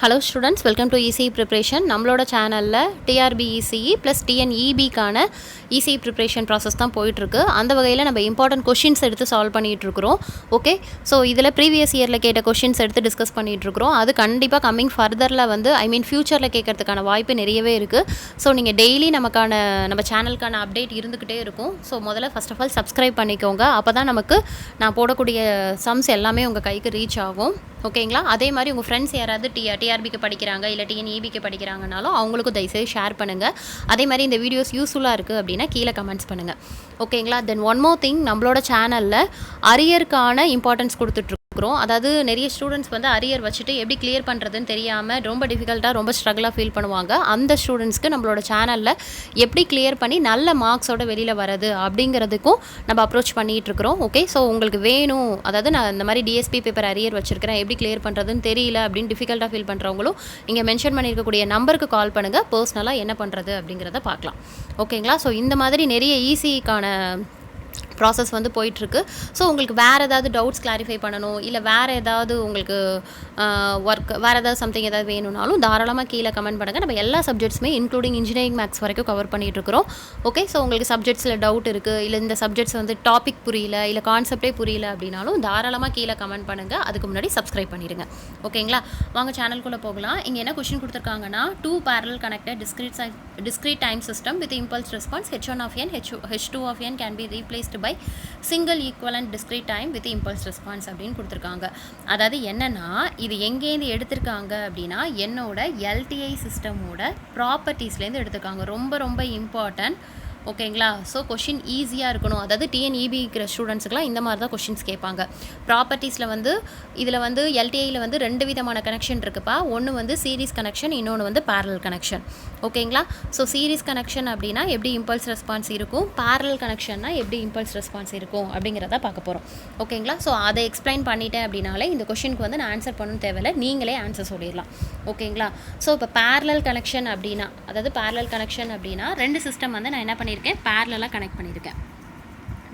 Hello students, welcome to ECE preparation. நம்மளோட சேனல்ல TRB ECE plus TNEB கான ECE preparation process தான் போயிட்டு இருக்கு. அந்த வகையில நம்ம important questions எடுத்து சால்வ் பண்ணிட்டு இருக்கோம். ஓகே, ஸோ இதில் ப்ரீவியஸ் இயரில் கேட்ட கொஷின்ஸ் எடுத்து டிஸ்கஸ் பண்ணிட்டு இருக்கிறோம். அது கண்டிப்பாக கம்மிங் ஃபர்தரில் வந்து ஃபியூச்சரில் கேட்கறதுக்கான வாய்ப்பு நிறையவே இருக்குது. ஸோ நீங்கள் டெய்லி நம்ம சேனலுக்கான அப்டேட் இருந்துக்கிட்டே இருக்கும். ஸோ முதல்ல ஃபர்ஸ்ட் ஆஃப் ஆல் சப்ஸ்கிரைப் பண்ணிக்கோங்க. அப்போ தான் நமக்கு நான் போடக்கூடிய சம்ஸ் எல்லாமே உங்கள் கைக்கு ரீச் ஆகும். ஓகேங்களா? அதே மாதிரி உங்கள் ஃப்ரெண்ட்ஸ் யாராவது டிஆர்பிக்கு படிக்கிறாங்க இல்லை டிஎன்இபிக்கு படிக்கிறாங்கனாலும் அவங்களுக்கும் தயவுசெய்து ஷேர் பண்ணுங்கள். அதே மாதிரி இந்த வீடியோஸ் யூஸ்ஃபுல்லாக இருக்குது அப்படின்னா கீழே கமெண்ட்ஸ் பண்ணுங்கள். ஓகேங்களா? தென் ஒன் மோர் திங், நம்மளோட சேனலில் அரியருக்கான இம்பார்ட்டன்ஸ் கொடுத்துட்ருக்கோம். அதாவது நிறைய ஸ்டூடெண்ட்ஸ் வந்து அரியர் வச்சுட்டு எப்படி கிளியர் பண்ணுறதுன்னு தெரியாமல் ரொம்ப டிஃபிகல்ட்டாக ரொம்ப ஸ்ட்ரகிளாக ஃபீல் பண்ணுவாங்க. அந்த ஸ்டூடெண்ட்ஸ்க்கு நம்மளோட சேனலில் எப்படி கிளியர் பண்ணி நல்ல மார்க்ஸோட வெளியில் வரது அப்படிங்கிறதுக்கும் நம்ம அப்ரோச் பண்ணிகிட்ருக்குறோம். ஓகே, ஸோ உங்களுக்கு வேணும், அதாவது நான் இந்த மாதிரி டிஎஸ்பி பேப்பர் அரியர் வச்சுருக்கிறேன், எப்படி கிளியர் பண்ணுறதுன்னு தெரியல அப்படின்னு டிஃபிகல்ட்டாக ஃபீல் பண்ணுறவங்களும் இங்கே மென்ஷன் பண்ணியிருக்கக்கூடிய நம்பருக்கு கால் பண்ணுங்கள். பர்சனலாக என்ன பண்ணுறது அப்படிங்கிறத பார்க்கலாம். ஓகேங்களா? ஸோ இந்த மாதிரி நிறைய ஈஸிக்கான ப்ராசஸ் வந்து போயிட்டுருக்கு. ஸோ உங்களுக்கு வேறு ஏதாவது டவுட்ஸ் கிளாரிஃபை பண்ணணும், இல்லை வேறு ஏதாவது உங்களுக்கு வேறு ஏதாவது சம்திங் ஏதாவது வேணும்னாலும் தாராளமாக கீழே கமெண்ட் பண்ணுங்கள். நம்ம எல்லா சப்ஜெக்ட்ஸுமே இன்க்ளூடிங் இன்ஜினியரிங் மேக்ஸ் வரைக்கும் கவர் பண்ணிகிட்ருக்கிறோம். ஓகே, ஸோ உங்களுக்கு சப்ஜெக்ட்ஸில் டவுட் இருக்குது, இல்லை இந்த சப்ஜெக்ட்ஸ் வந்து டாபிக் புரியல, இல்லை கான்செப்டே புரியல அப்படின்னாலும் தாராளமாக கீழே கமெண்ட் பண்ணுங்கள். அதுக்கு முன்னாடி சப்ஸ்கிரைப் பண்ணிடுங்க. ஓகேங்களா? வாங்க சேனலுக்குள்ளே போகலாம். இங்கே என்ன கொஷின் கொடுத்துருக்காங்கன்னா, 2 parallel connected discrete time system with impulse response h1 of n h2 of n can be replaced by single equivalent discrete time with impulse response அப்படின்னு கொடுத்துருக்காங்க. அதாவது என்னன்னா, இது எங்கேருந்து எடுத்திருக்காங்க அப்படின்னா என்னோட எல்டிஐ சிஸ்டமோட ப்ராப்பர்ட்டிஸ்லேருந்து எடுத்திருக்காங்க. ரொம்ப ரொம்ப இம்பார்ட்டன்ட். ஓகேங்களா? ஸோ கொஷின் ஈஸியாக இருக்கணும். அதாவது டிஎன்இபி இருக்கிற ஸ்டூடெண்ட்ஸுக்குலாம் இந்த மாதிரி தான் கொஷின்ஸ் கேட்பாங்க. ப்ராப்பர்ட்டிஸில் வந்து இதில் வந்து எல்டிஐயில் வந்து 2 விதமான கனெக்ஷன் இருக்குப்பா. ஒன்று வந்து சீரிஸ் கனெக்ஷன், இன்னொன்று வந்து பேரலல் கனெக்ஷன். ஓகேங்களா? ஸோ சீரிஸ் கனெக்ஷன் அப்படின்னா எப்படி இம்பல்ஸ் ரெஸ்பான்ஸ் இருக்கும், பேரலல் கனெக்ஷன்னா எப்படி இம்பல்ஸ் ரெஸ்பான்ஸ் இருக்கும் அப்படிங்கிறத பார்க்க போகிறோம். ஓகேங்களா? ஸோ அதை எக்ஸ்பிளைன் பண்ணிட்டேன் அப்படின்னாலே இந்த கொஷினுக்கு வந்து நான் ஆன்சர் பண்ணணும் தேவையில்லை, நீங்களே ஆன்சர் சொல்லிடலாம். ஓகேங்களா? ஸோ இப்போ பேரலல் கனெக்ஷன் அப்படின்னா, அதாவது பேரலல் கனெக்ஷன் அப்படின்னா 2 சிஸ்டம் வந்து நான் என்ன பண்ணியிருக்கேன், பேரலலாக கனெக்ட் பண்ணியிருக்கேன்.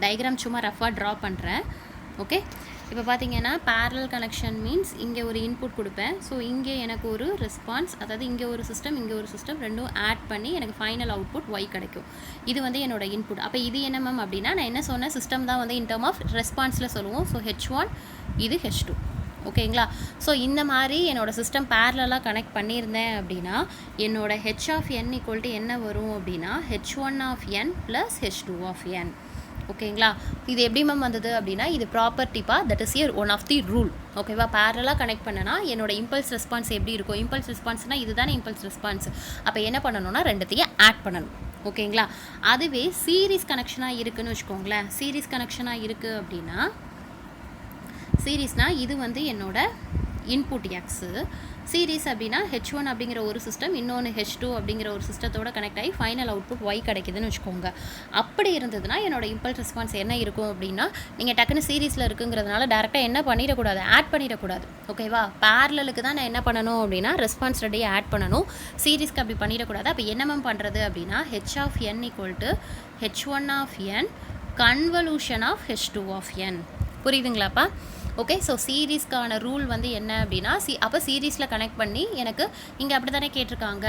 டயக்ராம் சும்மா ரஃபாக ட்ரா பண்ணுறேன். ஓகே, இப்போ பார்த்தீங்கன்னா பேரலல் கனெக்ஷன் மீன்ஸ் இங்கே ஒரு இன்புட் கொடுப்பேன். ஸோ இங்கே எனக்கு ஒரு ரெஸ்பான்ஸ், அதாவது இங்கே ஒரு சிஸ்டம் இங்கே ஒரு சிஸ்டம் ரெண்டும் ஆட் பண்ணி எனக்கு ஃபைனல் அவுட்புட் ஒய் கிடைக்கும். இது வந்து என்னோட இன்புட். அப்போ இது என்ன மேம் அப்படின்னா, நான் என்ன சொன்னேன், சிஸ்டம் தான் வந்து இன் டர்ம் ஆஃப் ரெஸ்பான்ஸில் சொல்லுவோம். ஸோ h1 இது h2. ஓகேங்களா? ஸோ இந்த மாதிரி என்னோடய சிஸ்டம் பேரலாக கனெக்ட் பண்ணியிருந்தேன் அப்படின்னா என்னோட h ஆஃப் n ஈக்குவல் என்ன வரும் அப்படின்னா h1 of n plus h2 of n. ஓகேங்களா? இது எப்படி மேம் வந்தது அப்படின்னா, இது ப்ராப்பர்ட்டிப்பா, that is year one of the rule. ஓகேவா? பேரலாக கனெக்ட் பண்ணனா என்னோட இம்பல்ஸ் ரெஸ்பான்ஸ் எப்படி இருக்கும், இம்பல்ஸ் ரெஸ்பான்ஸ்னால் இதுதானே இம்பல்ஸ் ரெஸ்பான்ஸ். அப்போ என்ன பண்ணணும்னா ரெண்டுத்தையும் ஆட் பண்ணணும். ஓகேங்களா? அதுவே சீரிஸ் கனெக்ஷனாக இருக்குதுன்னு வச்சுக்கோங்களேன். சீரிஸ் கனெக்ஷனாக இருக்குது அப்படின்னா, சீரீஸ்னால் இது வந்து என்னோட இன்புட் எக்ஸு. சீரீஸ் அப்படின்னா h1 அப்படிங்கிற ஒரு சிஸ்டம் இன்னொன்று h2 அப்படிங்கிற ஒரு சிஸ்டத்தோட கனெக்ட் ஆகி ஃபைனல் அவுட்புட் y கிடைக்குதுன்னு வச்சுக்கோங்க. அப்படி இருந்ததுன்னா என்னோட இம்பல்ஸ் ரெஸ்பான்ஸ் என்ன இருக்கும் அப்படின்னா, நீங்கள் டக்குன்னு சீரீஸில் இருக்குங்கிறதுனால டேரெக்டாக என்ன பண்ணிடக்கூடாது, ஆட் பண்ணிடக்கூடாது. ஓகேவா? பேரலலுக்கு தான் நான் என்ன பண்ணணும் அப்படின்னா ரெஸ்பான்ஸ் ரெடியாக ஆட் பண்ணணும். சீரீஸ்க்கு அப்படி பண்ணிடக்கூடாது. அப்போ என்ன மேம் பண்ணுறது அப்படின்னா, h of n equal to h1 of n convolution of h2 of n. புரியுதுங்களாப்பா? ஓகே, ஸோ சீரீஸ்க்கான ரூல் வந்து என்ன அப்படின்னா, அப்போ சீரீஸில் கனெக்ட் பண்ணி எனக்கு இங்கே அப்படி தானே கேட்டிருக்காங்க.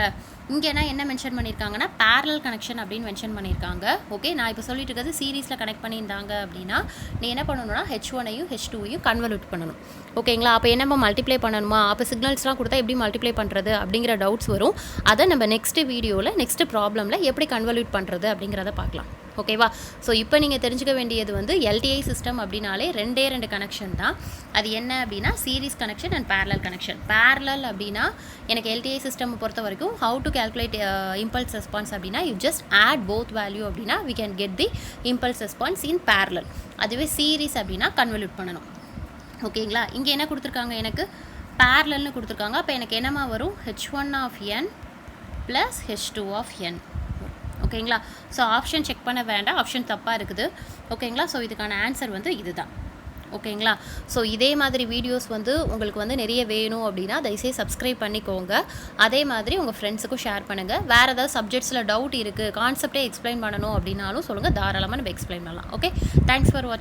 இங்கே என்ன மென்ஷன் பண்ணியிருக்காங்கன்னா பேரலல் கனெக்ஷன் அப்படின்னு மென்ஷன் பண்ணியிருக்காங்க. ஓகே, நான் இப்போ சொல்லிட்டு இருக்கிறது சீரீஸில் கனெக்ட் பண்ணியிருந்தாங்க அப்படின்னா நீ என்ன பண்ணணும்னா h1ஐயும் h2ஐயும் கன்வல்யூட் பண்ணணும். ஓகேங்களா? அப்போ என்ன மல்டிப்ளை பண்ணணுமா, அப்போ சிக்னல்ஸ்லாம் கொடுத்தா எப்படி மல்டிப்ளை பண்ணுறது அப்படிங்கிற டவுட்ஸ் வரும். அதை நம்ம நெக்ஸ்ட் வீடியோவில் நெக்ஸ்ட் ப்ராப்ளமில் எப்படி கன்வல்யூட் பண்ணுறது அப்படிங்கிறத பார்க்கலாம். ஓகேவா? ஸோ இப்போ நீங்கள் தெரிஞ்சுக்க வேண்டியது வந்து எல்டிஐ சிஸ்டம் அப்படின்னாலே 2 கனெக்ஷன் தான். அது என்ன அப்படின்னா series connection and parallel connection. Parallel அப்படின்னா எனக்கு எல்டிஐ சிஸ்டம் பொறுத்த வரைக்கும் how to calculate impulse response அப்படின்னா, you just add both value அப்படின்னா we can get the impulse response in parallel. அதுவே சீரிஸ் அப்படின்னா கன்வல்யூட் பண்ணணும். ஓகேங்களா? இங்கே என்ன கொடுத்துருக்காங்க, எனக்கு பேரலல்னு கொடுத்துருக்காங்க. அப்போ எனக்கு என்னமா வரும், h1 of n plus h2 of n. ஓகேங்களா? ஸோ ஆப்ஷன் செக் பண்ண வேண்டாம், ஆப்ஷன் தப்பாக இருக்குது. ஓகேங்களா? ஸோ இதுக்கான ஆன்சர் வந்து இதுதான். ஓகேங்களா? ஸோ இதே மாதிரி வீடியோஸ் வந்து உங்களுக்கு வந்து நிறைய வேணும் அப்படின்னா தயவுசெய்து சப்ஸ்கிரைப் பண்ணிக்கோங்க. அதே மாதிரி உங்கள் ஃப்ரெண்ட்ஸுக்கும் ஷேர் பண்ணுங்கள். வேறு ஏதாவது சப்ஜெக்ட்ஸில் டவுட் இருக்குது, கான்செப்டே எக்ஸ்பிளைன் பண்ணணும் அப்படின்னாலும் சொல்லுங்கள், தாராளமாக நம்ம எக்ஸ்பிளைன் பண்ணலாம். ஓகே, தேங்க்ஸ் ஃபார் வாட்சிங்.